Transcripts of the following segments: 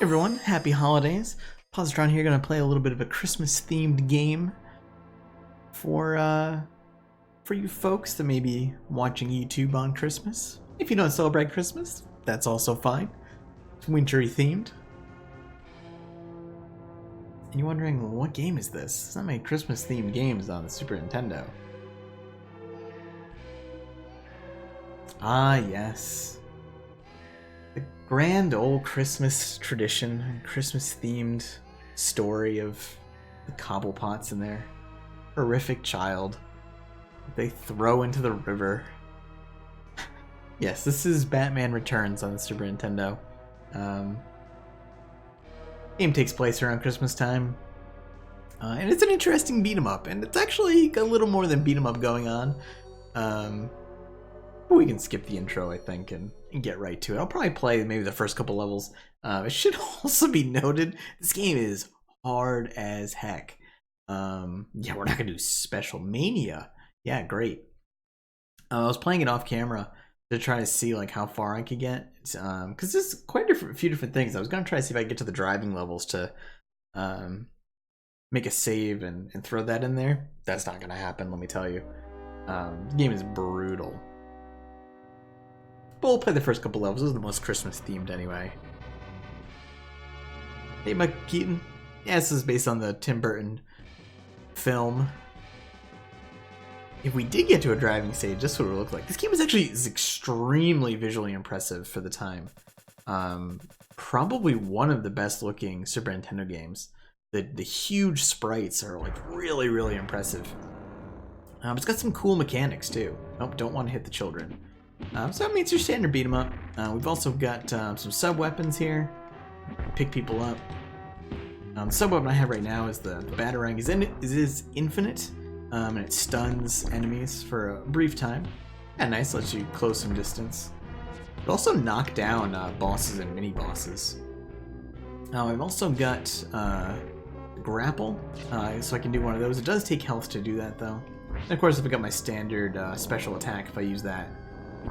Everyone, happy holidays. Positron here, gonna play a little bit of a Christmas-themed game for you folks that may be watching YouTube on Christmas. If you don't celebrate Christmas, that's also fine. It's wintry themed. And you're wondering, well, what game is this? There's not many Christmas-themed games on the Super Nintendo. Ah, yes. The grand old Christmas tradition, Christmas-themed story of the Cobblepots and their horrific child that they throw into the river. Yes, this is Batman Returns on the Super Nintendo. Game takes place around Christmas time, and it's an interesting beat 'em up, and it's actually got a little more than beat 'em up going on. But we can skip the intro, I think, and get right to it. I'll probably play maybe the first couple levels. It should also be noted, this game is hard as heck. Yeah, we're not gonna do Special Mania. Yeah, great. I was playing it off camera to try to see like how far I could get, because there's quite a few different things. I was gonna try to see if I could get to the driving levels to make a save and throw that in there. That's not gonna happen, let me tell you. The game is brutal. But we'll play the first couple levels. This is the most Christmas themed anyway. Hey, Michael Keaton. Yeah, this is based on the Tim Burton film. If we did get to a driving stage, this is what it would look like. This game is extremely visually impressive for the time. Probably one of the best looking Super Nintendo games. The huge sprites are like really, really impressive. It's got some cool mechanics too. Nope, don't want to hit the children. So that means your standard beat 'em up. We've also got some sub weapons here. Pick people up. The sub weapon I have right now is the Batarang. It is infinite, and it stuns enemies for a brief time. Yeah, nice, lets you close some distance. It also knock down bosses and mini bosses. I've also got grapple, so I can do one of those. It does take health to do that though. And of course, if I got my standard special attack, if I use that,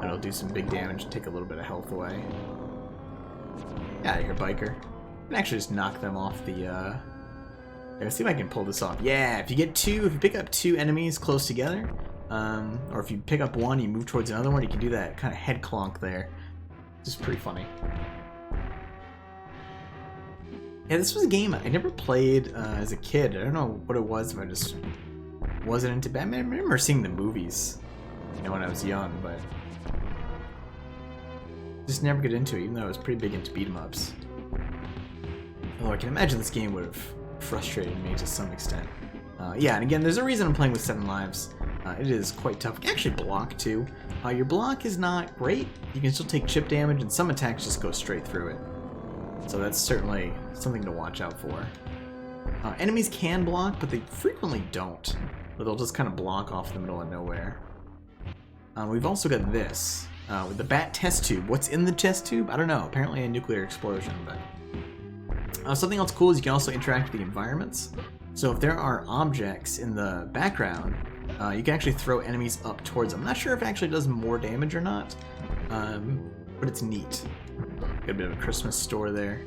it'll do some big damage and take a little bit of health away. Get out of here, biker. I can actually just knock them off the, let's see if I can pull this off. Yeah, if you pick up two enemies close together, or if you pick up one, you move towards another one, you can do that kind of head clonk there. Just pretty funny. Yeah, this was a game I never played as a kid. I don't know what it was, if I just wasn't into Batman. I remember seeing the movies, when I was young, but just never get into it, even though I was pretty big into beat 'em ups. Although I can imagine this game would have frustrated me to some extent. Yeah, and again, there's a reason I'm playing with 7 lives. It is quite tough. You can actually block too. Your block is not great. You can still take chip damage, and some attacks just go straight through it. So that's certainly something to watch out for. Enemies can block, but they frequently don't. Or they'll just kind of block off in the middle of nowhere. We've also got this, with the bat test tube. What's in the test tube? I don't know. Apparently a nuclear explosion, but... something else cool is you can also interact with the environments. So if there are objects in the background, you can actually throw enemies up towards them. I'm not sure if it actually does more damage or not, but it's neat. Got a bit of a Christmas store there.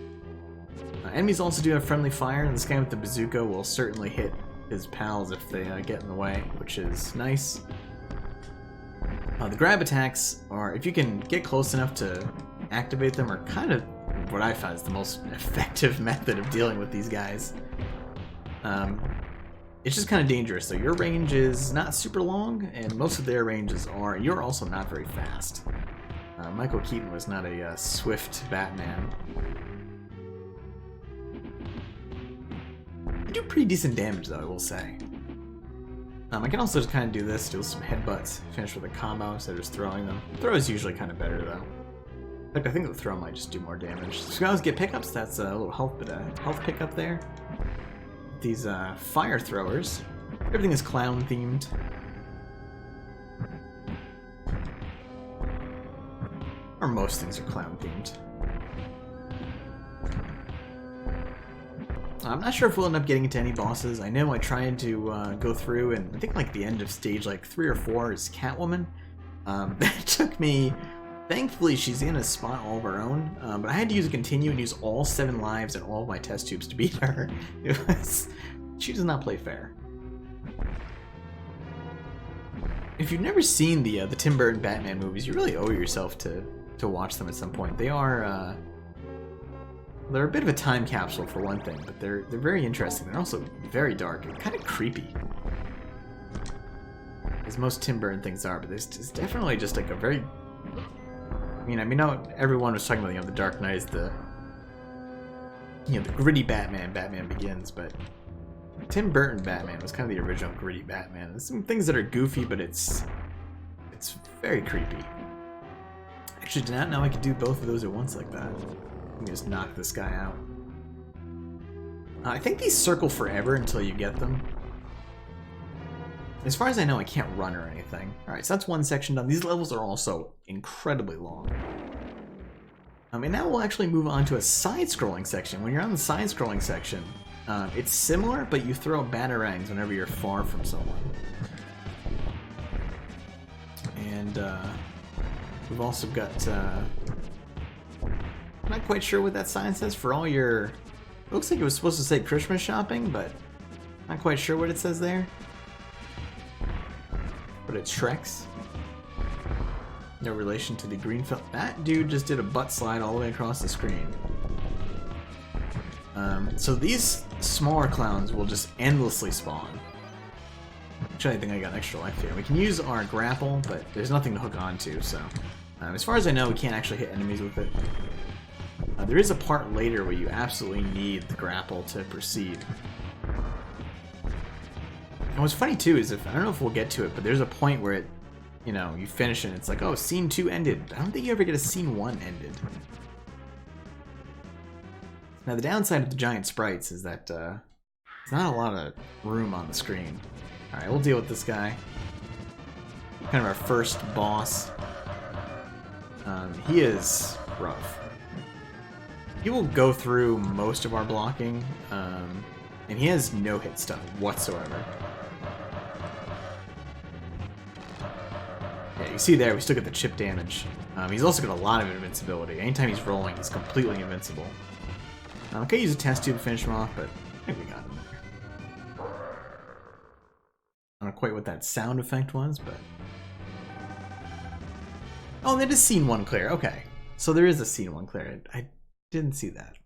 Enemies also do have friendly fire, and this guy with the bazooka will certainly hit his pals if they get in the way, which is nice. The grab attacks are, if you can get close enough to activate them, are kind of what I find is the most effective method of dealing with these guys. It's just kind of dangerous, so your range is not super long, and most of their ranges are. You're also not very fast. Michael Keaton was not a swift Batman. They do pretty decent damage, though, I will say. I can also just kind of do this, do some headbutts, finish with a combo instead of just throwing them. Throw is usually kind of better, though. In fact, I think the throw might just do more damage. So you can always get pickups. That's a little health pickup there. These fire throwers. Everything is clown themed. Or most things are clown themed. I'm not sure if we'll end up getting into any bosses. I know I tried to go through, and I think like the end of stage like 3 or 4 is Catwoman. That took me Thankfully, she's in a spot all of her own, but I had to use a continue and use all 7 lives and all of my test tubes to beat her. She does not play fair. If you've never seen the Tim Burton Batman movies, you really owe yourself to watch them at some point. They are they're a bit of a time capsule for one thing, but they're very interesting. They're also very dark and kind of creepy, as most Tim Burton things are. But this is definitely just like a very I mean, everyone was talking about, the Dark Knight is the gritty Batman Begins, but Tim Burton Batman was kind of the original gritty Batman. There's some things that are goofy, but it's very creepy. Actually, did not know I could do both of those at once like that. Let me just knock this guy out. I think these circle forever until you get them. As far as I know, I can't run or anything. Alright, so that's one section done. These levels are also incredibly long. And now we'll actually move on to a side-scrolling section. When you're on the side-scrolling section, it's similar, but you throw batarangs whenever you're far from someone. And we've also got... I'm not quite sure what that sign says for all your... It looks like it was supposed to say Christmas shopping, but not quite sure what it says there. But it's Shrek's. No relation to the green film. That dude just did a butt slide all the way across the screen. So these smaller clowns will just endlessly spawn. Actually, I think I got extra life here. We can use our grapple, but there's nothing to hook onto, so... as far as I know, we can't actually hit enemies with it. There is a part later where you absolutely need the grapple to proceed. And what's funny too is I don't know if we'll get to it, but there's a point where it, you finish it and it's like, oh, scene 2 ended. I don't think you ever get a scene 1 ended. Now the downside of the giant sprites is that there's not a lot of room on the screen. Alright, we'll deal with this guy. Kind of our first boss. He is rough. He will go through most of our blocking, and he has no hit stun whatsoever. Yeah, you see there, we still get the chip damage. He's also got a lot of invincibility. Anytime he's rolling, he's completely invincible. Okay, use a test tube to finish him off, but I think we got him there. I don't know quite what that sound effect was, but... Oh, that is scene 1 clear. Okay. So there is a scene 1 clear. I didn't see that.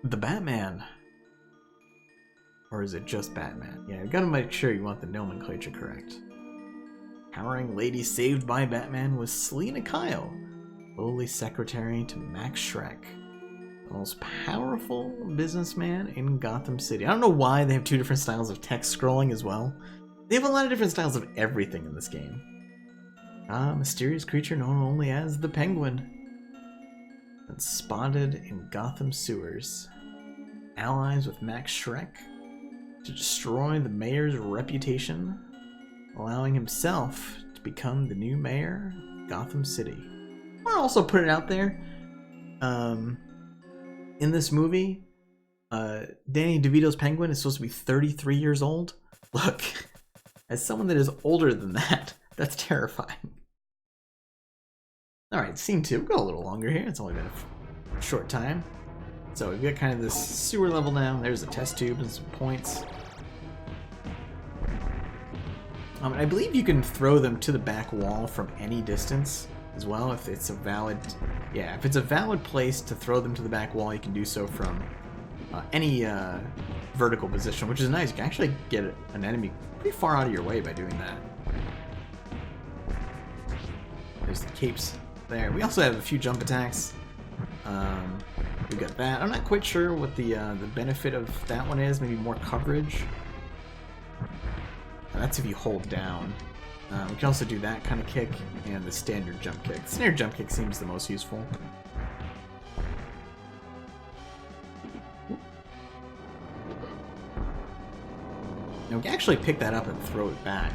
The Batman. Or is it just Batman? Yeah, you gotta make sure you want the nomenclature correct. Powering lady saved by Batman was Selena Kyle, lowly secretary to Max Schreck, the most powerful businessman in Gotham City. I don't know why they have 2 different styles of text scrolling as well. They have a lot of different styles of everything in this game. Mysterious creature known only as the Penguin. And spotted in Gotham sewers. Allies with Max Schreck to destroy the mayor's reputation, allowing himself to become the new mayor of Gotham City. I'll also put it out there. In this movie, Danny DeVito's Penguin is supposed to be 33 years old. Look, as someone that is older than that, that's terrifying. Alright, scene 2. We'll go a little longer here. It's only been a short time. So we've got kind of this sewer level now. There's a test tube and some points. I believe you can throw them to the back wall from any distance as well if it's a valid... Yeah, if it's a valid place to throw them to the back wall, you can do so from any vertical position, which is nice. You can actually get an enemy pretty far out of your way by doing that. There's the capes there. We also have a few jump attacks. We got that. I'm not quite sure what the benefit of that one is. Maybe more coverage. That's if you hold down. We can also do that kind of kick and the standard jump kick. The standard jump kick seems the most useful. Now we can actually pick that up and throw it back.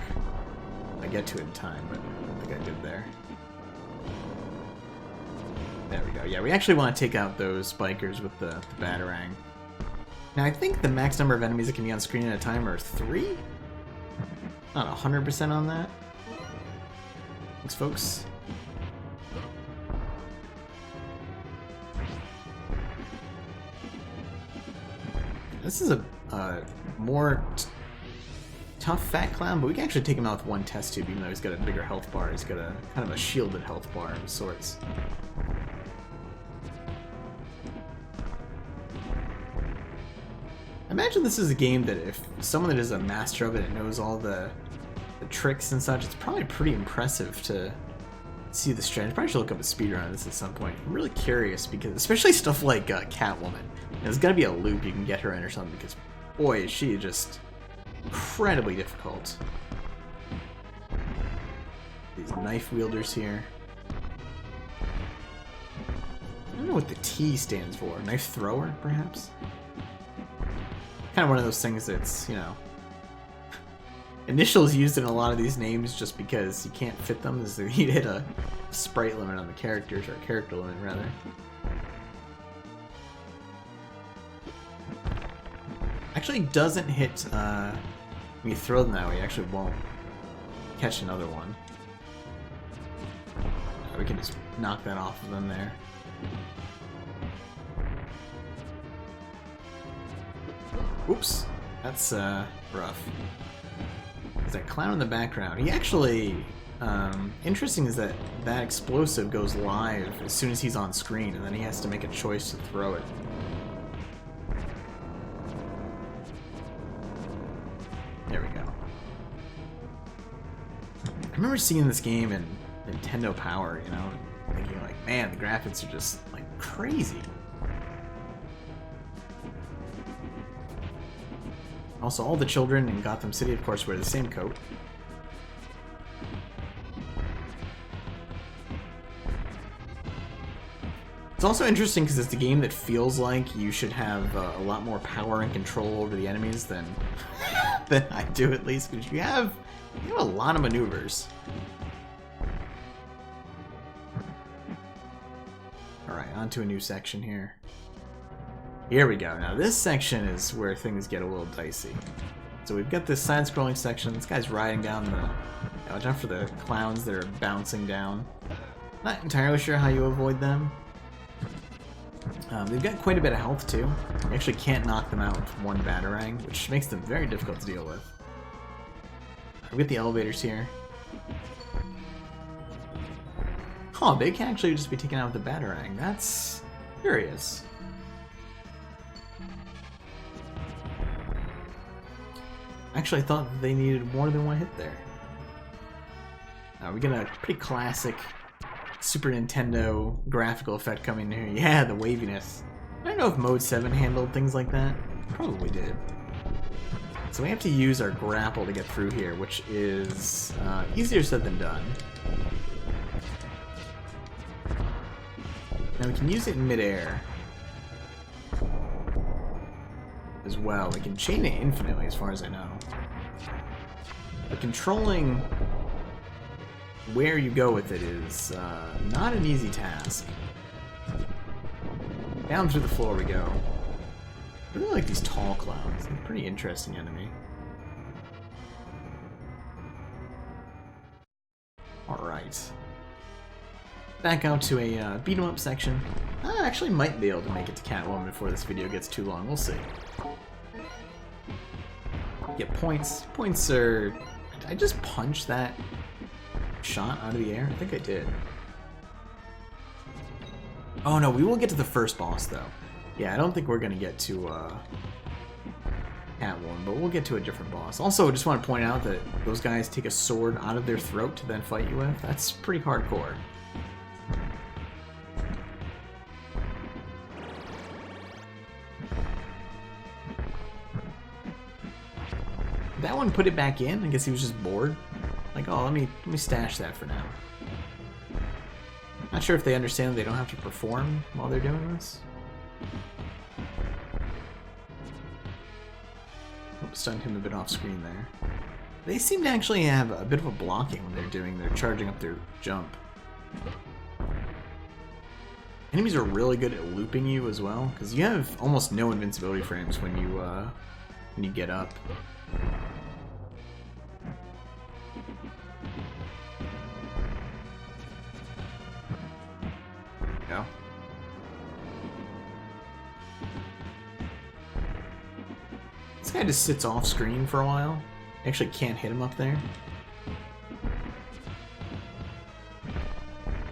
I get to it in time, but I don't think I did there. There we go. Yeah, we actually want to take out those spikers with the batarang. Now I think the max number of enemies that can be on screen at a time are 3? Not 100% on that. Thanks, folks. This is a more tough fat clown, but we can actually take him out with one test tube, even though he's got a bigger health bar. He's got a kind of a shielded health bar of sorts. I imagine this is a game that if someone that is a master of it and knows all the tricks and such, it's probably pretty impressive to see the strategy. Probably should look up a speedrun of this at some point. I'm really curious because, especially stuff like Catwoman. There's got to be a loop you can get her in or something because, boy, is she just incredibly difficult. These knife wielders here. I don't know what the T stands for. Knife thrower, perhaps? Kind of one of those things that's, you know, initials used in a lot of these names just because you can't fit them, is that you'd hit a sprite limit on the characters, or a character limit, rather. Actually doesn't hit, when you throw them that way, you actually won't catch another one. We can just knock that off of them there. Oops, that's rough. There's that clown in the background. He actually, interesting is that that explosive goes live as soon as he's on screen, and then he has to make a choice to throw it. There we go. I remember seeing this game in Nintendo Power, you know, thinking like, man, the graphics are just like crazy. Also, all the children in Gotham City, of course, wear the same coat. It's also interesting because it's a game that feels like you should have a lot more power and control over the enemies than I do, at least, because you have a lot of maneuvers. Alright, on to a new section here. Here we go. Now this section is where things get a little dicey. So we've got this side-scrolling section. This guy's riding down the... Watch out for the clowns that are bouncing down. Not entirely sure how you avoid them. They've got quite a bit of health too. You actually can't knock them out with one batarang, which makes them very difficult to deal with. We've got the elevators here. Oh, they can actually just be taken out with the batarang. That's curious. Actually, I thought they needed more than one hit there. We get a pretty classic Super Nintendo graphical effect coming here. Yeah, the waviness. I don't know if Mode 7 handled things like that. Probably did. So we have to use our grapple to get through here, which is easier said than done. Now we can use it in midair as well. We can chain it infinitely, as far as I know. But controlling where you go with it is not an easy task. Down through the floor we go. I really like these tall clowns. They're a pretty interesting enemy. Alright. Back out to a beat 'em up section. I actually might be able to make it to Catwoman before this video gets too long. We'll see. Get points. Points are... Did I just punch that shot out of the air? I think I did. Oh no, we will get to the first boss though. Yeah, I don't think we're gonna get to Catwoman, but we'll get to a different boss. Also, I just want to point out that those guys take a sword out of their throat to then fight you with. That's pretty hardcore. Did that one put it back in? I guess he was just bored. Like, oh, let me stash that for now. Not sure if they understand that they don't have to perform while they're doing this. Oh, stunned him a bit off screen there. They seem to actually have a bit of a blocking when they're charging up their jump. Enemies are really good at looping you as well, because you have almost no invincibility frames when you get up. This guy just sits off screen for a while. Actually can't hit him up there.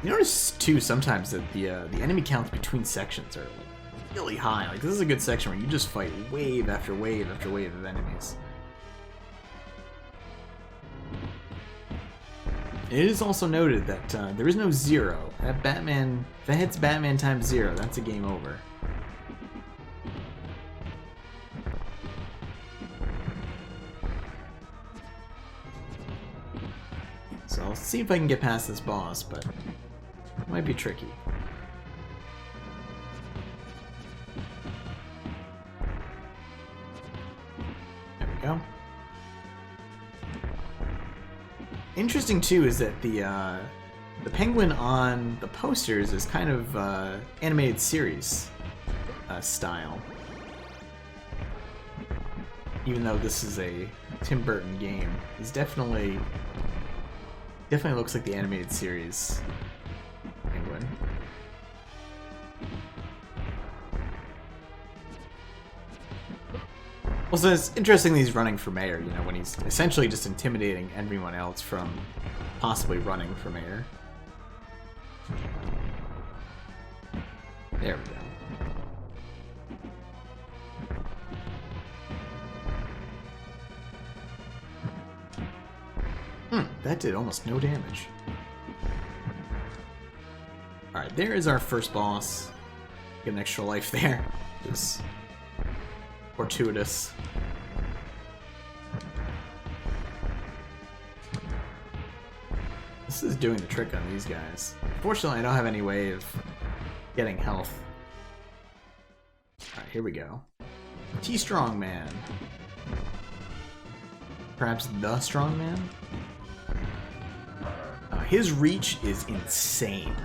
You notice too sometimes that the enemy counts between sections are like really high. Like this is a good section where you just fight wave after wave after wave of enemies. It is also noted that there is no zero. That Batman, if that hits Batman times 0, that's a game over. So I'll see if I can get past this boss, but it might be tricky. There we go. Interesting too is that the penguin on the posters is kind of animated series style, even though this is a Tim Burton game. He's definitely looks like the animated series penguin. Also, it's interesting that he's running for mayor, you know, when he's essentially just intimidating everyone else from possibly running for mayor. There we go. That did almost no damage. Alright, there is our first boss. Get an extra life there. Just fortuitous. This is doing the trick on these guys. Fortunately, I don't have any way of getting health. Alright, here we go. T-Strong Man. Perhaps the Strong Man? His reach is insane.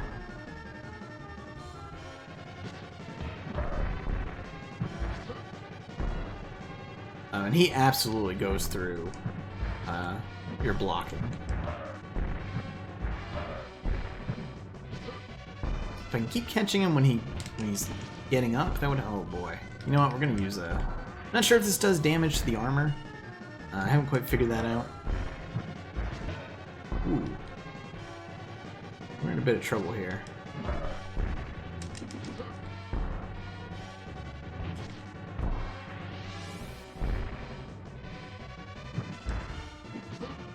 And he absolutely goes through your blocking. If I can keep catching him when he's getting up, that would... Oh boy. You know what, we're gonna use a... Not sure if this does damage to the armor. I haven't quite figured that out. Ooh. We're in a bit of trouble here.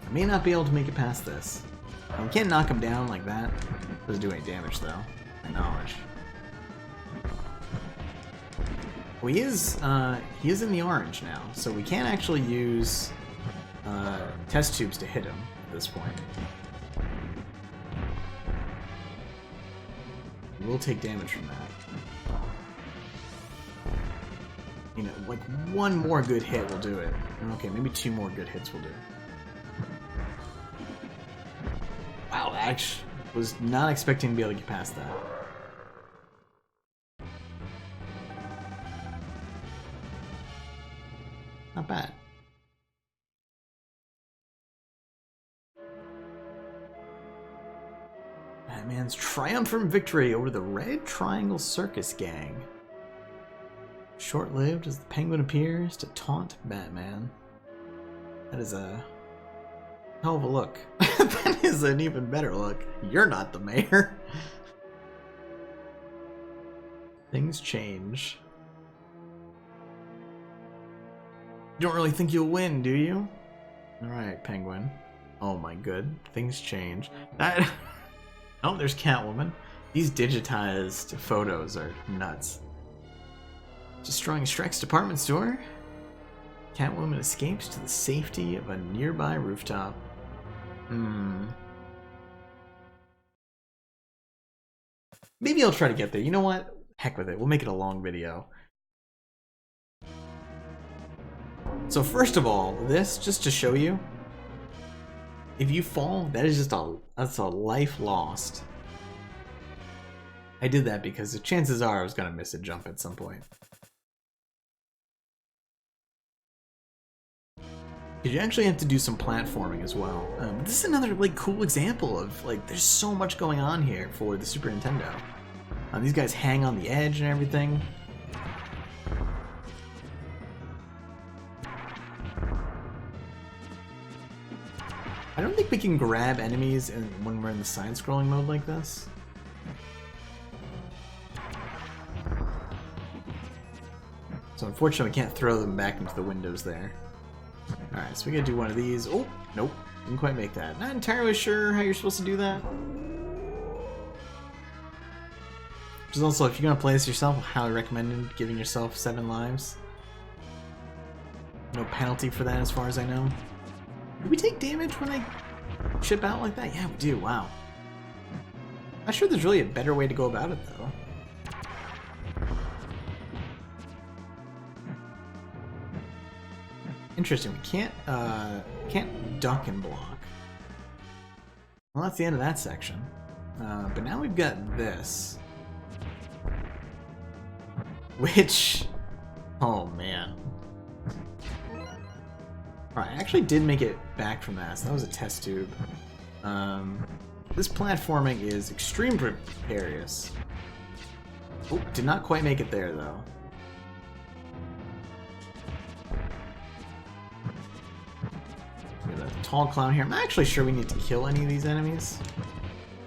I may not be able to make it past this. You can't knock him down like that. Doesn't do any damage though. My knowledge. Well, he is in the orange now, so we can't actually use test tubes to hit him at this point. We'll take damage from that. You know, like one more good hit will do it. Okay, maybe 2 more good hits will do. Wow, I actually was not expecting to be able to get past that. Not bad. Batman's triumphant victory over the Red Triangle Circus Gang. Short-lived as the Penguin appears to taunt Batman. That is a hell of a look. That is an even better look. You're not the mayor. Things change. You don't really think you'll win, do you? Alright, Penguin. Oh my good. Things change. That... Oh, there's Catwoman. These digitized photos are nuts. Destroying Shrek's department store. Catwoman escapes to the safety of a nearby rooftop. Maybe I'll try to get there. You know what? Heck with it. We'll make it a long video. So first of all, this, just to show you, if you fall, that is just that's a life lost. I did that because the chances are I was going to miss a jump at some point. You actually have to do some platforming as well. This is another like cool example of like there's so much going on here for the Super Nintendo. These guys hang on the edge and everything. I don't think we can grab enemies when we're in the side-scrolling mode like this. So unfortunately, we can't throw them back into the windows there. Alright, so we gotta do one of these. Oh, nope. Didn't quite make that. Not entirely sure how you're supposed to do that. Which is also, if you're gonna play this yourself, I highly recommend giving yourself 7 lives. No penalty for that as far as I know. Do we take damage when they chip out like that? Yeah, we do. Wow. Not sure there's really a better way to go about it, though. Interesting. We can't duck and block. Well, that's the end of that section. But now we've got this, which, oh man. Alright, I actually did make it back from that, so that was a test tube. This platforming is extremely precarious. Oh, did not quite make it there, though. We have a tall clown here. I'm not actually sure we need to kill any of these enemies.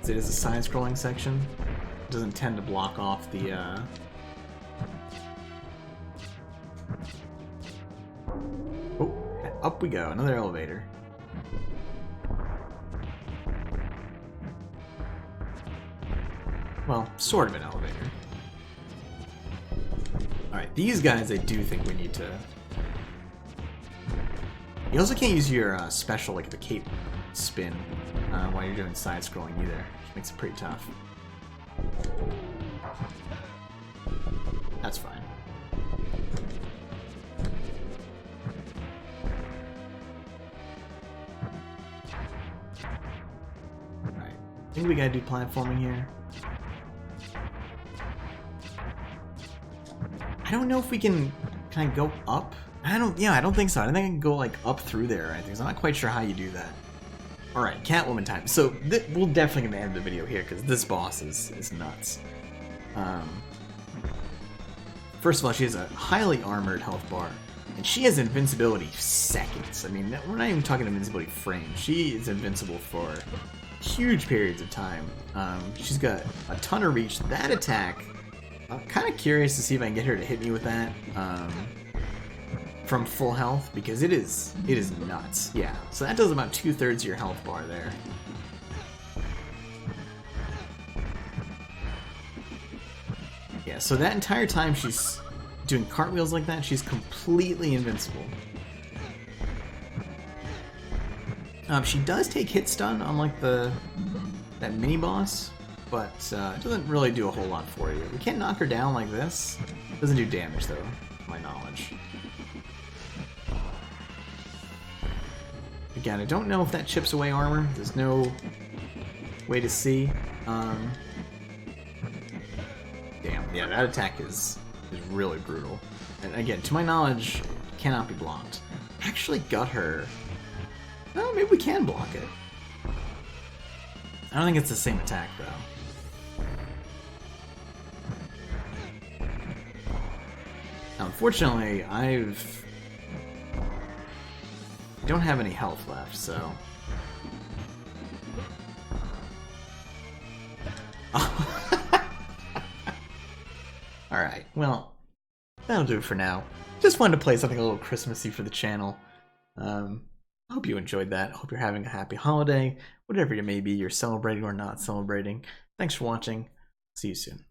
It is a side-scrolling section. It doesn't tend to block off the, Oh, up we go. Another elevator. Well, sort of an elevator. Alright, these guys I do think we need to... You also can't use your special, like the cape spin, while you're doing side-scrolling either, which makes it pretty tough. That's fine. Alright, I think we gotta do platforming here. I don't know if we can I go up. I don't think so. I don't think I can go like up through there or anything, so I'm not quite sure how you do that. Alright, Catwoman time. So we'll definitely gonna end the video here because this boss is nuts. First of all, she has a highly armored health bar, and she has invincibility seconds. I mean, we're not even talking invincibility frames. She is invincible for huge periods of time. She's got a ton of reach. That attack, I'm kind of curious to see if I can get her to hit me with that from full health, because it is nuts. Yeah, so that does about 2/3 of your health bar there. Yeah, so that entire time she's doing cartwheels like that, she's completely invincible. She does take hit stun on like that mini boss, but it doesn't really do a whole lot for you. We can't knock her down like this. Doesn't do damage though, to my knowledge. Again, I don't know if that chips away armor. There's no way to see. Damn, yeah, that attack is really brutal. And again, to my knowledge, cannot be blocked. Actually got her. Oh, maybe we can block it. I don't think it's the same attack though. Now, unfortunately, I don't have any health left, so. Alright, well, that'll do it for now. Just wanted to play something a little Christmassy for the channel. I hope you enjoyed that. I hope you're having a happy holiday, whatever it may be you're celebrating or not celebrating. Thanks for watching. See you soon.